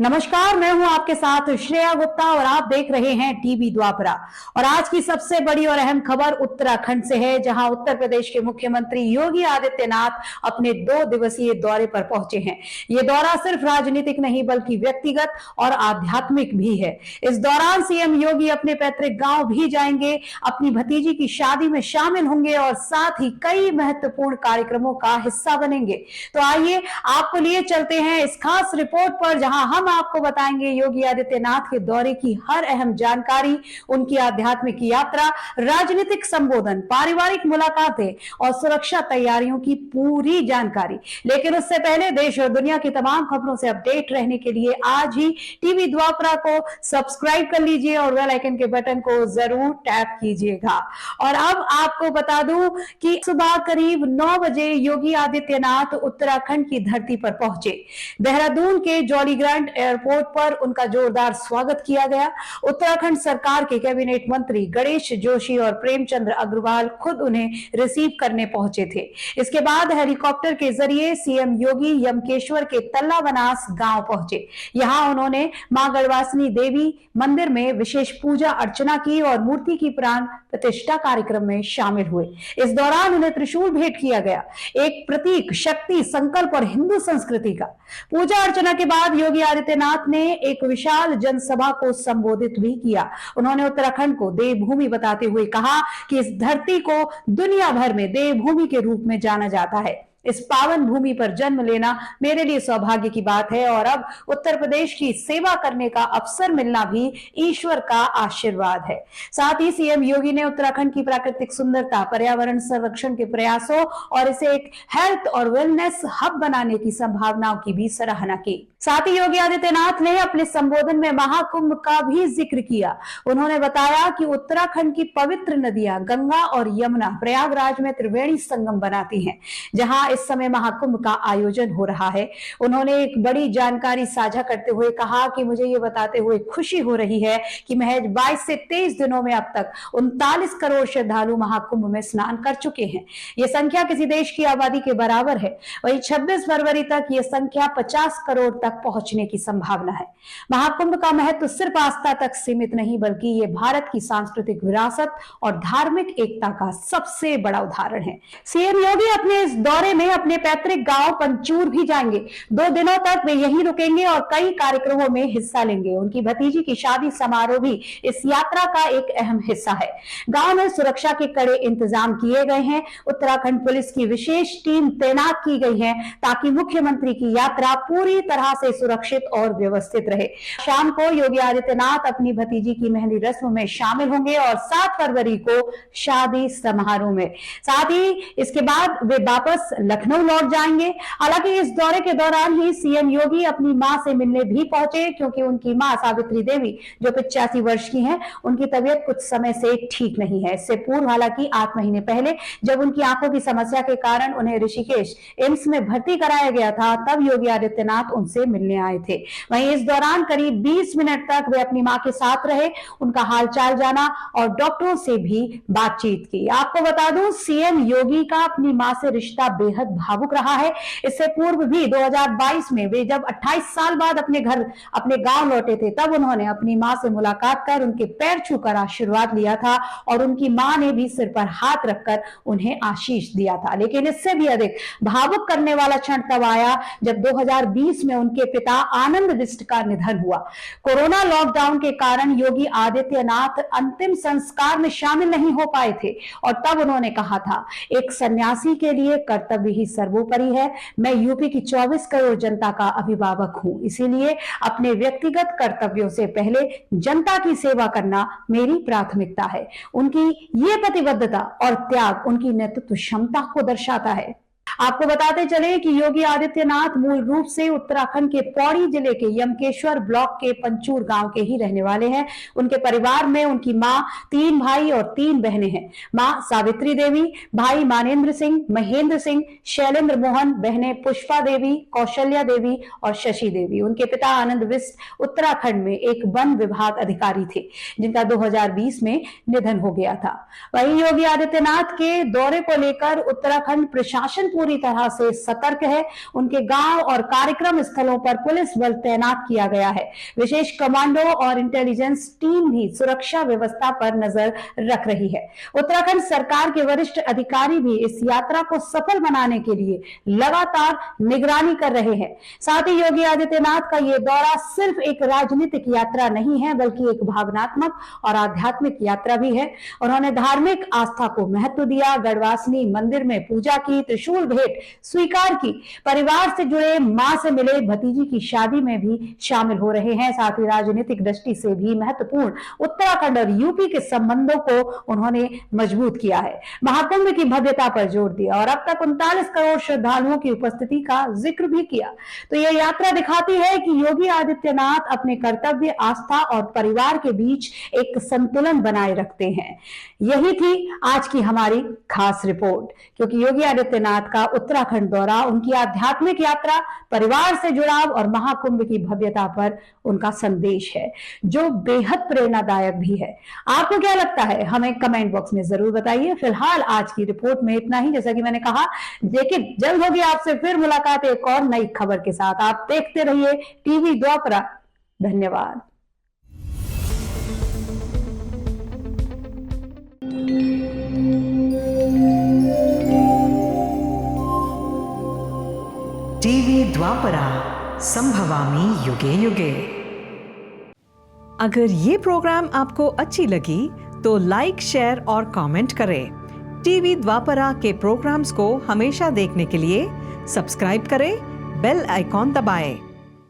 नमस्कार, मैं हूं आपके साथ श्रेया गुप्ता और आप देख रहे हैं टीवी द्वापरा। और आज की सबसे बड़ी और अहम खबर उत्तराखंड से है, जहां उत्तर प्रदेश के मुख्यमंत्री योगी आदित्यनाथ अपने 2 दिवसीय दौरे पर पहुंचे हैं। ये दौरा सिर्फ राजनीतिक नहीं बल्कि व्यक्तिगत और आध्यात्मिक भी है। इस दौरान सीएम योगी अपने पैतृक गांव भी जाएंगे, अपनी भतीजी की शादी में शामिल होंगे और साथ ही कई महत्वपूर्ण कार्यक्रमों का हिस्सा बनेंगे। तो आइए आपको लिए चलते हैं इस खास रिपोर्ट पर, जहां हम आपको बताएंगे योगी आदित्यनाथ के दौरे की हर अहम जानकारी, उनकी आध्यात्मिक यात्रा, राजनीतिक संबोधन, पारिवारिक मुलाकातें और सुरक्षा तैयारियों की पूरी जानकारी। लेकिन उससे पहले देश और दुनिया की तमाम खबरों से अपडेट रहने के लिए आज ही टीवी द्वापरा को सब्सक्राइब कर लीजिए और बेल आइकन के बटन को जरूर टैप कीजिएगा। और अब आपको बता दूं कि सुबह करीब 9 बजे योगी आदित्यनाथ उत्तराखंड की धरती पर पहुंचे। देहरादून के जॉलीग्रांट एयरपोर्ट पर उनका जोरदार स्वागत किया गया। उत्तराखंड सरकार के कैबिनेट मंत्री गणेश जोशी और प्रेमचंद्र अग्रवाल खुद उन्हें रिसीव करने पहुंचे थे। इसके बाद हेलीकॉप्टर के जरिए सीएम योगी यमकेश्वर के तल्लावनास गांव पहुंचे। यहां उन्होंने मां गढ़वासनी देवी मंदिर में विशेष पूजा अर्चना की और मूर्ति की प्राण प्रतिष्ठा कार्यक्रम में शामिल हुए। इस दौरान उन्हें त्रिशूल भेंट किया गया, एक प्रतीक शक्ति, संकल्प और हिंदू संस्कृति का। पूजा अर्चना के बाद योगी आदित्यनाथ ने एक विशाल जनसभा को संबोधित भी किया। उन्होंने उत्तराखंड को देवभूमि बताते हुए कहा कि इस धरती को दुनिया भर में देवभूमि के रूप में जाना जाता है। इस पावन भूमि पर जन्म लेना मेरे लिए सौभाग्य की बात है और अब उत्तर प्रदेश की सेवा करने का अवसर मिलना भी ईश्वर का आशीर्वाद है। साथ ही सीएम योगी ने उत्तराखंड की प्राकृतिक सुंदरता, पर्यावरण संरक्षण के प्रयासों और इसे एक हेल्थ और वेलनेस हब बनाने की संभावनाओं की भी सराहना की। साथ ही योगी आदित्यनाथ ने अपने संबोधन में महाकुंभ का भी जिक्र किया। उन्होंने बताया कि उत्तराखंड की पवित्र नदियां गंगा और यमुना प्रयागराज में त्रिवेणी संगम बनाती हैं, जहां इस समय महाकुंभ का आयोजन हो रहा है। उन्होंने एक बड़ी जानकारी साझा करते हुए कहा कि मुझे ये बताते हुए खुशी हो रही है कि महज 22 से 23 दिनों में अब तक 39 करोड़ श्रद्धालु महाकुंभ में स्नान कर चुके हैं। ये संख्या किसी देश की आबादी के बराबर है। वहीं 26 फरवरी तक ये संख्या 50 करोड़ तक पहुंचने की संभावना है। महाकुंभ का महत्व सिर्फ आस्था तक सीमित नहीं बल्कि ये भारत की सांस्कृतिक विरासत और धार्मिक एकता का सबसे बड़ा उदाहरण है। सीएम योगी अपने इस दौरे में अपने पैतृक गांव पंचूर भी जाएंगे। 2 दिनों तक वे यहीं रुकेंगे और कई कार्यक्रमों में हिस्सा लेंगे। उनकी भतीजी की शादी समारोह भी इस यात्रा का एक अहम हिस्सा है। गांव में सुरक्षा के कड़े इंतजाम किए गए हैं। उत्तराखंड पुलिस की विशेष टीम तैनात की गई है ताकि मुख्यमंत्री की यात्रा पूरी तरह से सुरक्षित और व्यवस्थित रहे। शाम को योगी आदित्यनाथ अपनी भतीजी की मेहंदी रस्म में शामिल होंगे और 7 फरवरी को शादी समारोह में। साथ ही इसके बाद वे वापस लखनऊ लौट जाएंगे। हालांकि इस दौरे के दौरान ही सीएम योगी अपनी मां से मिलने भी पहुंचे, क्योंकि उनकी मां सावित्री देवी जो 85 वर्ष की हैं, उनकी तबीयत कुछ समय से ठीक नहीं है। इससे पूर्व हालांकि 8 महीने पहले जब उनकी आंखों की समस्या के कारण उन्हें ऋषिकेश एम्स में भर्ती कराया गया था, तब योगी आदित्यनाथ उनसे मिलने आए थे। वहीं इस दौरान करीब 20 मिनट तक वे अपनी मां के साथ रहे, उनका हालचाल जाना और डॉक्टरों से भी बातचीत की। आपको बता दूं, सीएम योगी का अपनी मां से रिश्ता बेहद भावुक रहा है। इससे पूर्व भी 2022 में वे जब 28 साल बाद अपने गांव लौटे थे, तब उन्होंने अपनी मां से मुलाकात कर उनके पैर छूकर आशीर्वाद लिया था और उनकी मां ने भी सिर पर हाथ रखकर उन्हें आशीष दिया था। लेकिन इससे भी अधिक भावुक करने वाला क्षण तब आया जब 2020 में उनके पिता आनंद बिष्ट का निधन हुआ। कोरोना लॉकडाउन के कारण योगी आदित्यनाथ अंतिम संस्कार में शामिल नहीं हो पाए थे और तब उन्होंने कहा था, एक सन्यासी के लिए कर्तव्य ही सर्वोपरि है। मैं यूपी की 24 करोड़ जनता का अभिभावक हूं, इसीलिए अपने व्यक्तिगत कर्तव्यों से पहले जनता की सेवा करना मेरी प्राथमिकता है। उनकी ये प्रतिबद्धता और त्याग उनकी नेतृत्व क्षमता को दर्शाता है। आपको बताते चले कि योगी आदित्यनाथ मूल रूप से उत्तराखंड के पौड़ी जिले के यमकेश्वर ब्लॉक के पंचूर गांव के ही रहने वाले हैं। उनके परिवार में उनकी मां, 3 भाई और 3 बहनें हैं। मां सावित्री देवी, भाई मानेंद्र सिंह, महेंद्र सिंह, शैलेंद्र मोहन, बहनें पुष्पा देवी, कौशल्या देवी और शशि देवी। उनके पिता आनंद बिष्ट उत्तराखंड में एक वन विभाग अधिकारी थे, जिनका 2020 में निधन हो गया था। वहीं योगी आदित्यनाथ के दौरे को लेकर उत्तराखंड प्रशासन पूरी तरह से सतर्क है। उनके गांव और कार्यक्रम स्थलों पर पुलिस बल तैनात किया गया है। विशेष कमांडो और इंटेलिजेंस टीम भी सुरक्षा व्यवस्था पर नजर रख रही है। उत्तराखंड सरकार के वरिष्ठ अधिकारी भी इस यात्रा को सफल बनाने के लिए लगातार निगरानी कर रहे हैं। साथ ही योगी आदित्यनाथ का यह दौरा सिर्फ एक राजनीतिक यात्रा नहीं है, बल्कि एक भावनात्मक और आध्यात्मिक यात्रा भी है। उन्होंने धार्मिक आस्था को महत्व दिया, गढ़वासनी मंदिर में पूजा की, त्रिशूल भेंट स्वीकार की, परिवार से जुड़े मां से मिले भतीजी की शादी में भी शामिल हो रहे हैं। साथ ही राजनीतिक दृष्टि से भी महत्वपूर्ण उत्तराखंड और यूपी के संबंधों को उन्होंने मजबूत किया है, महाकुंभ की भव्यता पर जोर दिया और अब तक 39 करोड़ श्रद्धालुओं की उपस्थिति का जिक्र भी किया। तो यह यात्रा दिखाती है कि योगी आदित्यनाथ अपने कर्तव्य, आस्था और परिवार के बीच एक संतुलन बनाए रखते हैं। यही थी आज की हमारी खास रिपोर्ट, क्योंकि योगी आदित्यनाथ का उत्तराखंड दौरा उनकी आध्यात्मिक यात्रा, परिवार से जुड़ाव और महाकुंभ की भव्यता पर उनका संदेश है, जो बेहद प्रेरणादायक भी है। आपको क्या लगता है, हमें कमेंट बॉक्स में जरूर बताइए। फिलहाल आज की रिपोर्ट में इतना ही। जैसा कि मैंने कहा, लेकिन जल्द होगी आपसे फिर मुलाकात एक और नई खबर के साथ। आप देखते रहिए टीवी द्वापरा। धन्यवाद। टीवी द्वापरा, संभवामि युगे युगे। अगर ये प्रोग्राम आपको अच्छी लगी तो लाइक, शेयर और कमेंट करें। टीवी द्वापरा के प्रोग्राम्स को हमेशा देखने के लिए सब्सक्राइब करें, बेल आइकॉन दबाएं।